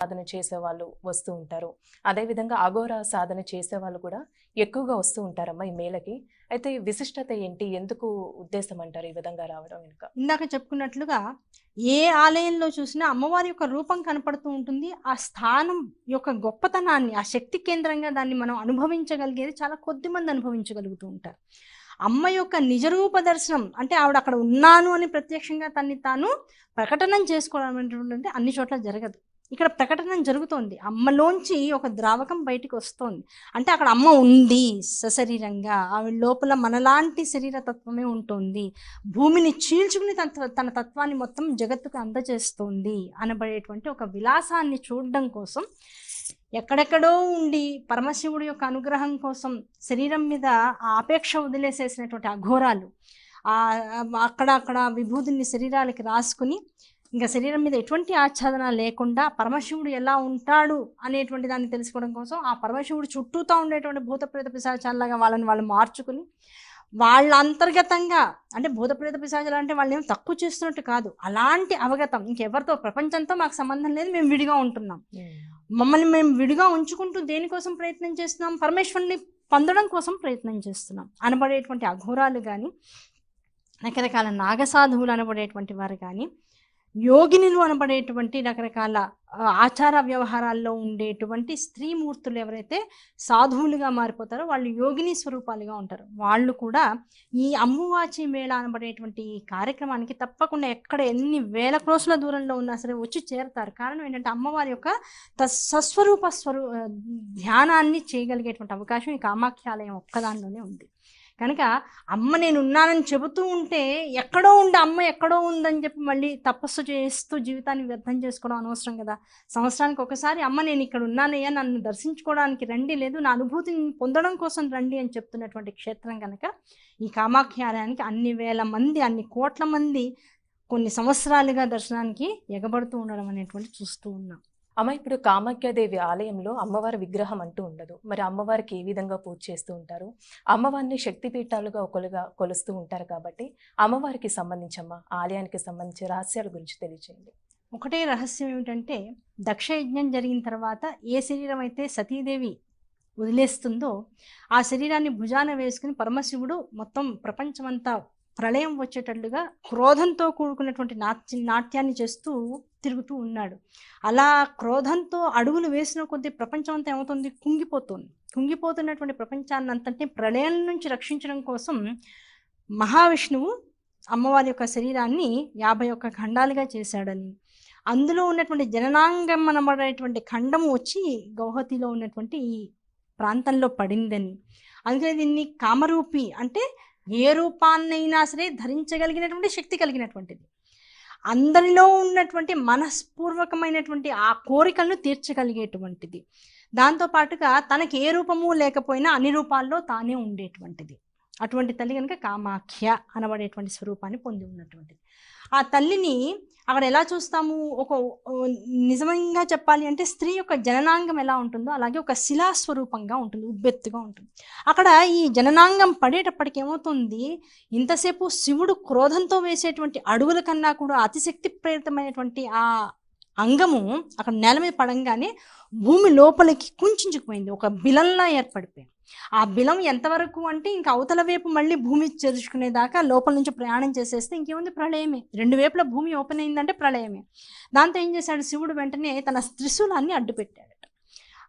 సాధన చేసేవాళ్ళు వస్తూ ఉంటారు. అదేవిధంగా అఘోర సాధన చేసేవాళ్ళు కూడా ఎక్కువగా వస్తూ ఉంటారమ్మా ఈ మేళకి. అయితే విశిష్టత ఏంటి? ఎందుకు ఉద్దేశం అంటారు ఈ విధంగా రావడం వెనుక? ఇందాక చెప్పుకున్నట్లుగా ఏ ఆలయంలో చూసినా అమ్మవారి యొక్క రూపం కనపడుతూ ఉంటుంది. ఆ స్థానం యొక్క గొప్పతనాన్ని, ఆ శక్తి కేంద్రంగా దాన్ని మనం అనుభవించగలిగేది చాలా కొద్ది మంది అనుభవించగలుగుతూ ఉంటారు. అమ్మ యొక్క నిజరూప దర్శనం అంటే ఆవిడ అక్కడ ఉన్నాను అని ప్రత్యక్షంగా తన్ని తాను ప్రకటనం చేసుకోవడం అనేటువంటి అన్ని చోట్ల జరగదు. ఇక్కడ ప్రకటన జరుగుతోంది. అమ్మలోంచి ఒక ద్రావకం బయటికి వస్తోంది. అంటే అక్కడ అమ్మ ఉంది సశరీరంగా. ఆవిడ లోపల మనలాంటి శరీర తత్వమే ఉంటుంది. భూమిని చీల్చుకుని తన తత్వాన్ని మొత్తం జగత్తుకు అందజేస్తోంది అనబడేటువంటి ఒక విలాసాన్ని చూడడం కోసం ఎక్కడెక్కడో ఉండి పరమశివుడి యొక్క అనుగ్రహం కోసం శరీరం మీద ఆ ఆపేక్ష వదిలేసేసినటువంటి అఘోరాలు అక్కడ విభూతిని శరీరాలకి రాసుకుని ఇంకా శరీరం మీద ఎటువంటి ఆచ్ఛాదన లేకుండా పరమశివుడు ఎలా ఉంటాడు అనేటువంటి దాన్ని తెలుసుకోవడం కోసం ఆ పరమశివుడు చుట్టూతా ఉండేటువంటి భూతప్రేత పిశాచాల్లాగా వాళ్ళు మార్చుకుని వాళ్ళ అంతర్గతంగా అంటే భూతప్రేత పిశాచాలు అంటే వాళ్ళని ఏం తక్కువ చేస్తున్నట్టు కాదు. అలాంటి అవగతం ఇంకెవరితో ప్రపంచంతో మాకు సంబంధం లేదు, మేము విడిగా ఉంటున్నాం. మమ్మల్ని మేము విడిగా ఉంచుకుంటూ దేనికోసం ప్రయత్నం చేస్తున్నాం? పరమేశ్వరుని పొందడం కోసం ప్రయత్నం చేస్తున్నాం అనబడేటువంటి అఘోరాలు కానీ, రకరకాల నాగసాధువులు అనబడేటువంటి వారు కానీ, యోగినులు అనబడేటువంటి రకరకాల ఆచార వ్యవహారాల్లో ఉండేటువంటి స్త్రీమూర్తులు ఎవరైతే సాధువులుగా మారిపోతారో వాళ్ళు యోగిని స్వరూపాలుగా ఉంటారు. వాళ్ళు కూడా ఈ అమ్మువాచి మేళ అనబడేటువంటి ఈ కార్యక్రమానికి తప్పకుండా ఎక్కడ ఎన్ని వేల క్రోసుల దూరంలో ఉన్నా సరే వచ్చి చేరతారు. కారణం ఏంటంటే అమ్మవారి యొక్క సస్వరూప ధ్యానాన్ని చేయగలిగేటువంటి అవకాశం ఈ కామాఖ్యాలయం ఒక్కదానిలోనే ఉంది. కనుక అమ్మ నేను ఉన్నానని చెబుతూ ఉంటే ఎక్కడో ఉండి అమ్మ ఎక్కడో ఉందని చెప్పి మళ్ళీ తపస్సు చేస్తూ జీవితాన్ని వ్యర్థం చేసుకోవడం అనవసరం కదా. సంవత్సరానికి ఒకసారి అమ్మ నేను ఇక్కడ ఉన్నానయ్యా, నన్ను దర్శించుకోవడానికి రండి, లేదు నా అనుభూతిని పొందడం కోసం రండి అని చెప్తున్నటువంటి క్షేత్రం కనుక ఈ కామాఖ్యాలయానికి అన్ని వేల మంది, అన్ని కోట్ల మంది కొన్ని సంవత్సరాలుగా దర్శనానికి ఎగబడుతూ ఉండడం అనేటువంటి చూస్తూ ఉన్నాం. అమ్మ, ఇప్పుడు కామాఖ్యాదేవి ఆలయంలో అమ్మవారి విగ్రహం అంటూ ఉండదు. మరి అమ్మవారికి ఏ విధంగా పూజ చేస్తూ ఉంటారు? అమ్మవారిని శక్తిపీఠాలుగా ఒకలుగా కొలుస్తూ ఉంటారు కాబట్టి అమ్మవారికి సంబంధించమ్మా ఆలయానికి సంబంధించి రహస్యాల గురించి తెలియజేయండి. ఒకటే రహస్యం ఏమిటంటే, దక్షయజ్ఞం జరిగిన తర్వాత ఏ శరీరం అయితే సతీదేవి వదిలేస్తుందో ఆ శరీరాన్ని భుజాన వేసుకుని పరమశివుడు మొత్తం ప్రపంచమంతా ప్రళయం వచ్చేటట్లుగా క్రోధంతో కూడుకున్నటువంటి నాట్యాన్ని చేస్తూ తిరుగుతూ ఉన్నాడు. అలా క్రోధంతో అడుగులు వేసిన కొద్దీ ప్రపంచం అంతా ఏమవుతుంది? కుంగిపోతున్నటువంటి ప్రపంచాన్ని అంతటి ప్రళయం నుంచి రక్షించడం కోసం మహావిష్ణువు అమ్మవారి యొక్క శరీరాన్ని 51 ఖండాలుగా చేశాడని, అందులో ఉన్నటువంటి జననాంగం అనబడేటువంటి ఖండము వచ్చి గౌహతిలో ఉన్నటువంటి ఈ ప్రాంతంలో పడిందని, అందుకని దీన్ని కామరూపి అంటే ఏ రూపాన్నైనా సరే ధరించగలిగినటువంటి శక్తి కలిగినటువంటిది, అందరిలో ఉన్నటువంటి మనస్పూర్వకమైనటువంటి ఆ కోరికలను తీర్చగలిగేటువంటిది, దాంతోపాటుగా తనకి ఏ రూపము లేకపోయినా అన్ని రూపాల్లో తానే ఉండేటువంటిది. అటువంటి తల్లి కనుక కామాఖ్య అనబడేటువంటి స్వరూపాన్ని పొంది ఉన్నటువంటిది. ఆ తల్లిని అక్కడ ఎలా చూస్తాము? ఒక నిజంగా చెప్పాలి అంటే స్త్రీ యొక్క జననాంగం ఎలా ఉంటుందో అలాగే ఒక శిలాస్వరూపంగా ఉంటుంది, ఉబ్బెత్తుగా ఉంటుంది. అక్కడ ఈ జననాంగం పడేటప్పటికి ఏమవుతుంది? ఇంతసేపు శివుడు క్రోధంతో వేసేటువంటి అడుగుల కన్నా కూడా అతిశక్తి ప్రేరితమైనటువంటి ఆ అంగము అక్కడ నేల మీద పడంగానే భూమి లోపలికి కుంచుకుపోయింది, ఒక బిలంలా ఏర్పడిపోయింది. ఆ బిలం ఎంతవరకు అంటే ఇంకా అవతల వైపు మళ్ళీ భూమి చేర్చుకునేదాకా లోపల నుంచి ప్రయాణం చేసేస్తే ఇంకేముంది? ప్రళయమే. 2 వైపుల భూమి ఓపెన్ అయిందంటే ప్రళయమే. దాంతో ఏం చేశాడు శివుడు? వెంటనే తన త్రిశూలాన్ని అడ్డుపెట్టాడట.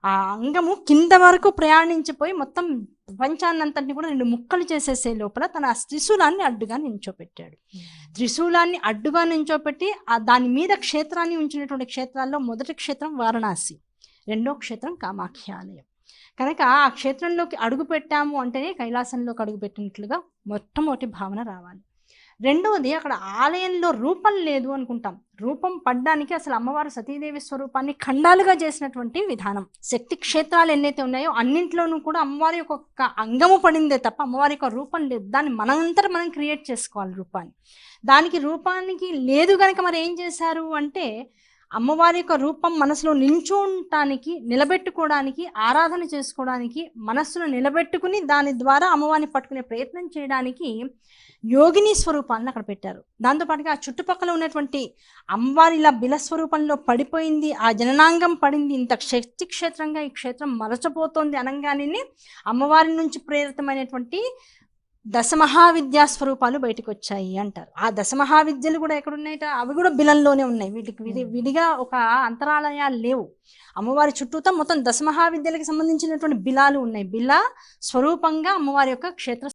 ఆ అంగము కింద వరకు ప్రయాణించిపోయి మొత్తం ప్రపంచాన్నంతటిని కూడా 2 ముక్కలు చేసేసే లోపల తన త్రిశూలాన్ని అడ్డుగా నించోపెట్టాడు. త్రిశూలాన్ని అడ్డుగా నించోపెట్టి దాని మీద క్షేత్రాన్ని ఉంచినటువంటి క్షేత్రాల్లో మొదటి క్షేత్రం వారణాసి, రెండో క్షేత్రం కామాఖ్యాలయం. కనుక ఆ క్షేత్రంలోకి అడుగు పెట్టాము అంటేనే కైలాసంలోకి అడుగు పెట్టినట్లుగా మొట్టమొదటి భావన రావాలి. రెండవది, అక్కడ ఆలయంలో రూపం లేదు అనుకుంటాం. రూపం పడ్డానికి అసలు అమ్మవారు సతీదేవి స్వరూపాన్ని ఖండాలుగా చేసినటువంటి విధానం. శక్తి క్షేత్రాలు ఎన్నైతే ఉన్నాయో అన్నింటిలోనూ కూడా అమ్మవారి యొక్క అంగము పడిందే తప్ప అమ్మవారి యొక్క రూపం లేదు. దాన్ని మనంతట మనం క్రియేట్ చేసుకోవాలి రూపాన్ని. దానికి రూపానికి లేదు కనుక మరి ఏం చేశారు అంటే అమ్మవారి యొక్క రూపం మనసులో నిల్చోటానికి, నిలబెట్టుకోవడానికి, ఆరాధన చేసుకోవడానికి, మనస్సును నిలబెట్టుకుని దాని ద్వారా అమ్మవారిని పట్టుకునే ప్రయత్నం చేయడానికి యోగిని స్వరూపాలను అక్కడ పెట్టారు. దాంతోపాటుగా ఆ చుట్టుపక్కల ఉన్నటువంటి అమ్మవారి ఇలా బిలస్వరూపంలో పడిపోయింది, ఆ జననాంగం పడింది, ఇంత శక్తి క్షేత్రంగా ఈ క్షేత్రం మలచపోతోంది అనగానే అమ్మవారి నుంచి ప్రేరితమైనటువంటి దశమహావిద్యా స్వరూపాలు బయటకు వచ్చాయి అంటారు. ఆ దశమహావిద్యలు కూడా ఎక్కడున్నాయట, అవి కూడా బిలంలోనే ఉన్నాయి. వీటికి విడిగా ఒక అంతరాలయాలు లేవు. అమ్మవారి చుట్టూతో మొత్తం దశమహావిద్యలకు సంబంధించినటువంటి బిలాలు ఉన్నాయి. బిలా స్వరూపంగా అమ్మవారి యొక్క క్షేత్ర